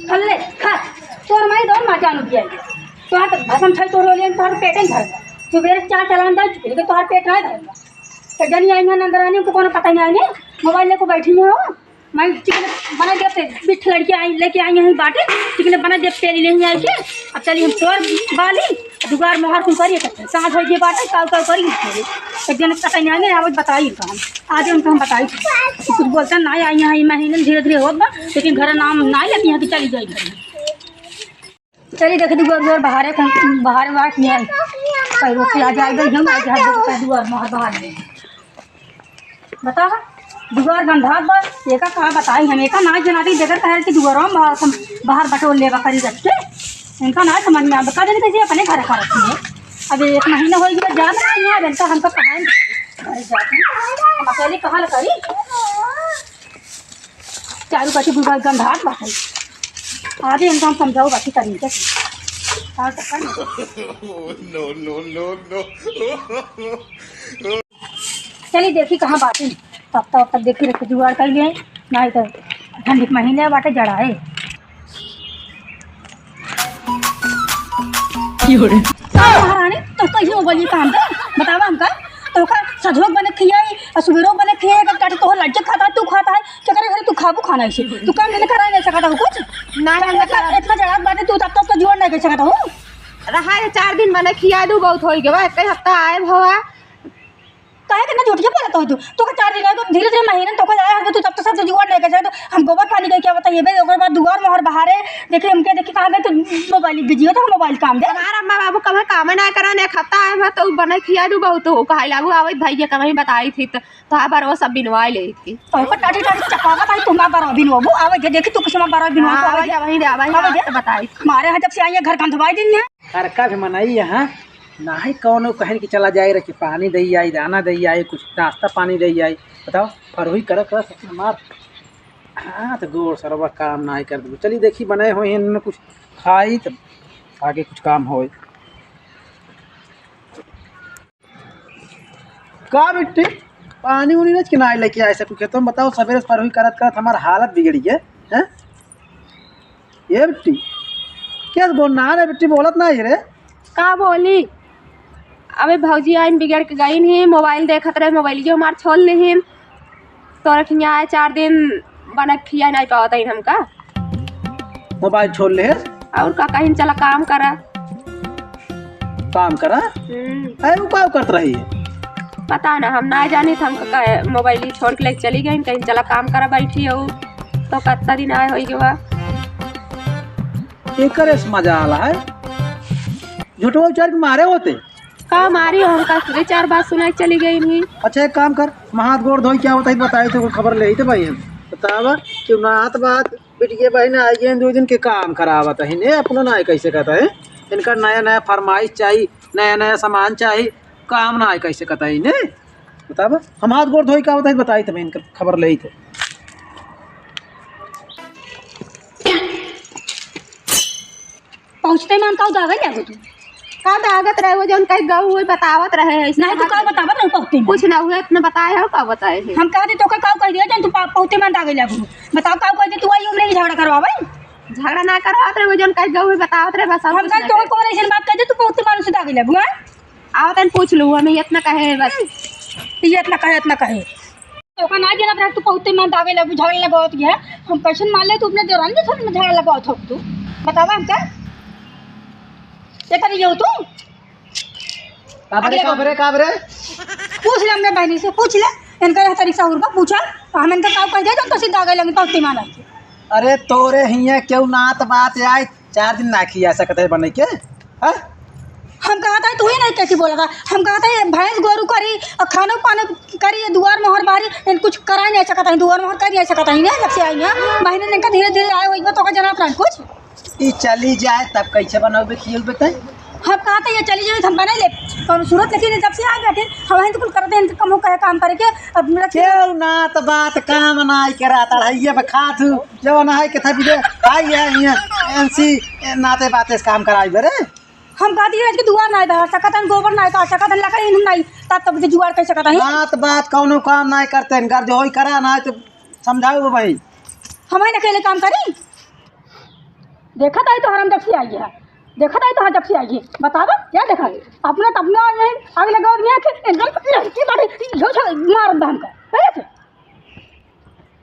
खल्ले खा तोर मैं दो मा जानू दिया तो हाथ भसम छै तोर ले तोर पेट में धर सुबह चार चलान दा चुके तोर पेट है धर तो जनी आई ना अंदर आने को कोनो पता नहीं आने मोबाइल लेके बैठी हो मैं चिकन बना देते बिठ लड़की आई लेके आई यहीं बाटे चिकन बना दे तेल ले आई के अब चली हम तोर बाली दुगार मोहर कुल करिए सकते साथ हो जे बाटे काव काव करी एक दिन पता नहीं आने आवाज बताई तो हम आज हम बताई कुछ बोलता ना आई यहाँ महीने धीरे धीरे होत बा लेकिन घर नाम ना लेके यहाँ की चली जाई घर चली देख दुआर बाहर बात नहीं आई कई रोटी आ जाएगा हम आ जाए दुआर मोहर बाहर में बता दुआर गंधा बस ये का कहा बताई हमें का ना जनाती देखकर कह कि दुआरों बाहर बटोर लेवा करी रख के इनका ना समझ में आता कदम कैसे अपने घर का रखी है अब एक महीना हो गया जा रहा है बनता हमको कहाँ जाती हम अकेले कहाँ ल करी चारू कटी दुआर गंधाट बात आधे इनको हम समझाओ बाकी तरीके चलिए देखी कहाँ बातें तब तक देखी रखे जुगाड़ कर लिए नहीं तो ठंडी महीने बाटे जड़ा है महारानी तो कैसे बोलिए काम दे बतावा हमका तो का सजोग बने खियाई और सुबेरो बने खियाई का काटे तो लज्जा खाता तू खाता है क्या करे घर तू खाबू खाना ऐसे तू काम नहीं करा नहीं सकता हो कुछ ना इतना जड़ा बाटे तू तब तक तो जुगाड़ नहीं कर सकता हो रहा 4 दिन मैंने खिया दू बहुत हो गया एक हफ्ता आए भवा काहे कितना झूठ के बोला तो का 4 दिन आए तो धीरे धीरे महीने तो का जाए तू तब तो सब जुगाड़ नहीं कर सकता तो हम गोबर पानी का क्या बताइए बे ओकर बाद दुआर मोहर बाहर है देखिए हमके देखिए कहां गए तो मोबाइल बिजी हो तो मोबाइल काम दे हमारा अम्मा बाबू कभी काम ना कराने एक हफ्ता आए भा तो बने खिया दू बहुत हो कहा लागू आवे भैया कभी बताई थी तो आ बार वो सब बिनवा ले थी तो का टाटी टाटी चपावा भाई तुम बार बिनवाबू आवे जे देखी तू कुछ में बार बिनवा तो आवे वहीं दे आवे बताई हमारे यहाँ जब से आई घर कंधवाई दिन है खरका भी मनाई यहाँ ना ही कौन कहीं कि चला जाए रखी पानी दही आई दाना दही आई कुछ नाश्ता पानी दही आई बताओ पर वही कर मार हाँ तो गोर सरवा काम ना ही कर दो चलिए देखी बनाए हुए इनमें कुछ खाई तो आगे कुछ काम हो का बिट्टी पानी उनी नच के ना लेके आए सब कुछ तुम बताओ सवेरे पर हुई करत करत हमारा हालत बिगड़ी है हैं ये बिट्टी क्या बोल ना रे बिट्टी बोलत ना रे का बोली अबे भौजी आइन बिगड़ के गई नहीं मोबाइल देखत रहे मोबाइल जो हमार छोड़ नहीं तो रखिया 4 दिन बना खिया नहीं पावत हमका मोबाइल छोड़ ले और का कहीं चला काम करा अरे वो क्या करत रही है पता ना हम ना जाने थे हमका मोबाइल छोड़ के लेके चली गई कहीं चला काम करा बैठी हो तो कितना दिन आए हो गया एक मजा आला है झूठो उचार के मारे होते का मारी हमका 4 बात सुना चली गई नहीं अच्छा एक काम कर हाथ गोड़ धोई क्या होता है बताई तो खबर ले ही तो भाई बतावा क्यों ना हाथ बात बिटिया बहन आई 2 दिन के काम करावत है ने अपना ना कैसे कहता है इनका नया नया फरमाइश चाहिए नया नया सामान चाहिए काम ना कैसे कहता है ने बतावा हम हाथ गोड़ धोई क्या होता है बताई तो इनका खबर ले ही थे पहुंचते मान का दागल लागो तू का दागत रहे वो जौन कहीं गऊ हुई बतावत रहे नहीं तू का बतावत रहे पहुंचते कुछ ना हुए इतना बताए हो का बताए है हम कहा दे तो का कह दिया जन तू पहुंचते मान दागल लागो बताओ का कह दे तू आई उमरे झगड़ा करवावे झगड़ा ना करवात रहे वो जौन कहीं गऊ हुई बतावत रहे बस हम कल तो कौन ऐसी बात कह दे तू पहुंचते मान से दागल लागो आवतन पूछ लू हमें इतना कहे बस ये इतना कहे तो का ना जना रख तू पहुंचते मान दागल लागो झगड़ा लगावत गया हम कैसे मान ले तू अपने देरानी के साथ में झगड़ा लगावत हो तू बतावा हम का ये करी जाओ तू काबरे पूछ ले हमने बहनी से पूछ ले इनका तरीका उर्बा पूछा हम इनका काम कर दे तो सीधा गए लगे पौती माना अरे तोरे हिया क्यों नात बात आए 4 दिन ना खिया सकते है बने के हम कहा था तू ही नहीं कैसे बोला था हम कहा था भैंस गोरू करी और खाना पाना करी दुआर मोहर बाहरी कुछ करा नहीं सकता है दुआर मोहर कर नहीं सकता है ना जब से आई है महीने इनका धीरे धीरे आए होगा तो जना कुछ ई चली जाए तब कैसे बनोगे खियल बताए हम कहा था ये चली जाए हम बना ले और सूरत लेकिन जब से आ गए थे हम तो कुल करते हैं कम हो कहे काम करके अब मेरा क्यों ना तो बात काम ना करा तड़ाइए बखात जो ना है कथा भी आई है यहाँ एनसी नाते बाते काम कराई बरे हम कहा दिए कि दुआर ना दा सकत गोबर ना का सकत लकड़ी नहीं तब तब जुगाड़ कर सकता है बात कौनो काम ना करते हैं घर जो करा ना तो समझाओ भाई हम अकेले काम करी देखा था तो हरम जब से आई है, देखा था तो जब से आई है, बतावा क्या देखा अपना तपना आग लगा दिया कि एकदम लड़की बड़ी मार दम का पहले से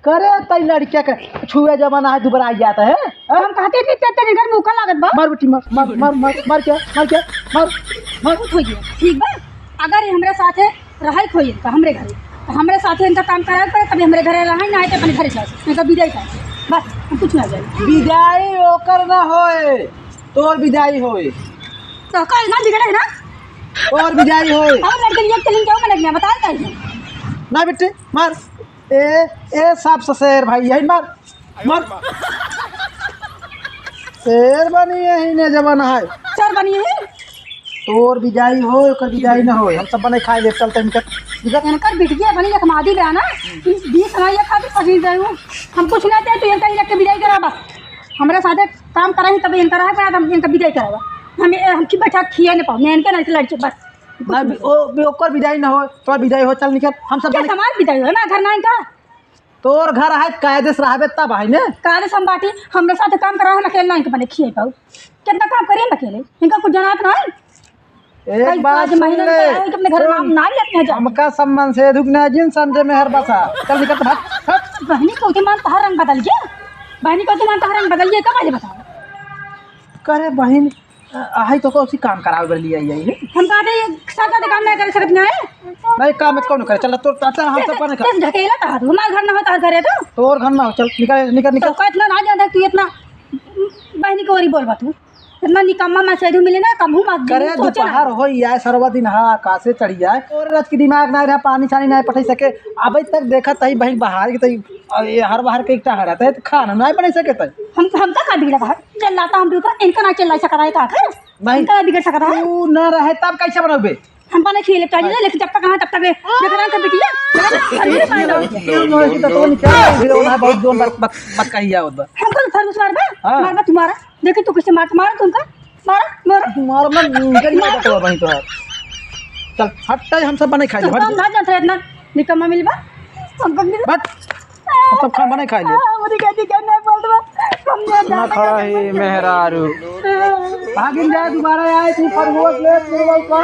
करे तई लड़किया का छुए जमाना है दोबारा आ जाता है हम कहते थे तेरे घर में उका लागत बा मार बेटी मार क्या मार कुछ हो गया ठीक बा। अगर ये हमरे साथे रहे खोई तो हमरे घरे तो हमरे साथे इनका काम कराए पड़े तभी हमरे घरे रहे ना आए तो अपने घरे जाए इनका विदाई का बस हम कुछ ना जाए विदाई ओकर ना होए तोर विदाई होए तो कल ना बिगड़े ना और विदाई होए और लड़के लिए चलें क्यों मैंने गया बता कैसे ना बेटे मार ए साफ शेर भाई यही मार शेर बनी यही ने जमाना है सर बनी है तोर विदाई हो ओकर विदाई ना हो हम सब बने खाए ले चलते इनकर बिटिया बनी एक मादी बया ना 20 समय खातिर फंसी गई हूँ हम कुछ नहीं थे तो इनका ही रख के विदाई करा बस हमारे साथ काम करा ही तभी इनका रहा पाया हम इनका विदाई करावा हम की बैठा खिया नहीं पाऊँ मैं इनके नहीं लड़के बस ना ओकर विदाई ना हो तोर विदाई हो चल निकल हम सब क्या समाज विदाई हो ना घर ना इनका तोर घर है कायदे से रहबे तब भाई ने काले संबाटी हमरे साथ काम करा हम अकेले नहीं बने खिए पाऊ कितना काम करिए अकेले इनका कुछ जनात ना एक बात सुन ले अपने घर में ना लेते हैं हमका सम्मान से दुगना जिन समझे मेहर बसा चल निकल भाग बहनी को मान तो रंग बदल गया बहनी को मान तो रंग बदल गया कब आज बताओ करे बहन आई तो उसी काम करावे बर लिया आई हम कहते साथ काम नहीं कर सकते हैं नहीं काम कौन करे चल तो चल हम सब पर बस ढकेला था हमारा घर ना होता घर है तो तोर घर ना हो चल निकल तो इतना ना जानता तू इतना बहनी को बोल बा तू इतना निकम्मा मैसेज मिले ना कम मत करे दोपहर हो आए सरवा दिन हा आकाशे चढ़ी जाए और रात के दिमाग ना रहा पानी छानी नहीं पटै सके अभी तक देखा तही बहन बाहर के तही हर बाहर के एकटा रहता है तो खाना नहीं बना सके तही हम तो का बिगड़ा है चिल्लाता हम ऊपर इनका ना चिल्ला सकता है का नहीं इनका बिगड़ सकता है तू न रहे तब कैसे बनोगे हम बने खिले चाहिए लेकिन जब तक कहां तब तक देखना का बिटिया तो निकल वीडियो ना बहुत जोन बात कही आवत बा हमको सर्विस मारबा तुम्हारा देखी तू कैसे मार तुमका मार मन निकल नहीं बतो भाई तो चल हट हम सब बने खाई हम ना जानते इतना निकम्मा मिलबा हमको मिल बट हम सब खाना बने खाई ले मुझे कहती क्या नहीं बोल दो हम ना खड़ा है मेहरारू भागिन जा दोबारा आए तू खरगोश ले मेरे को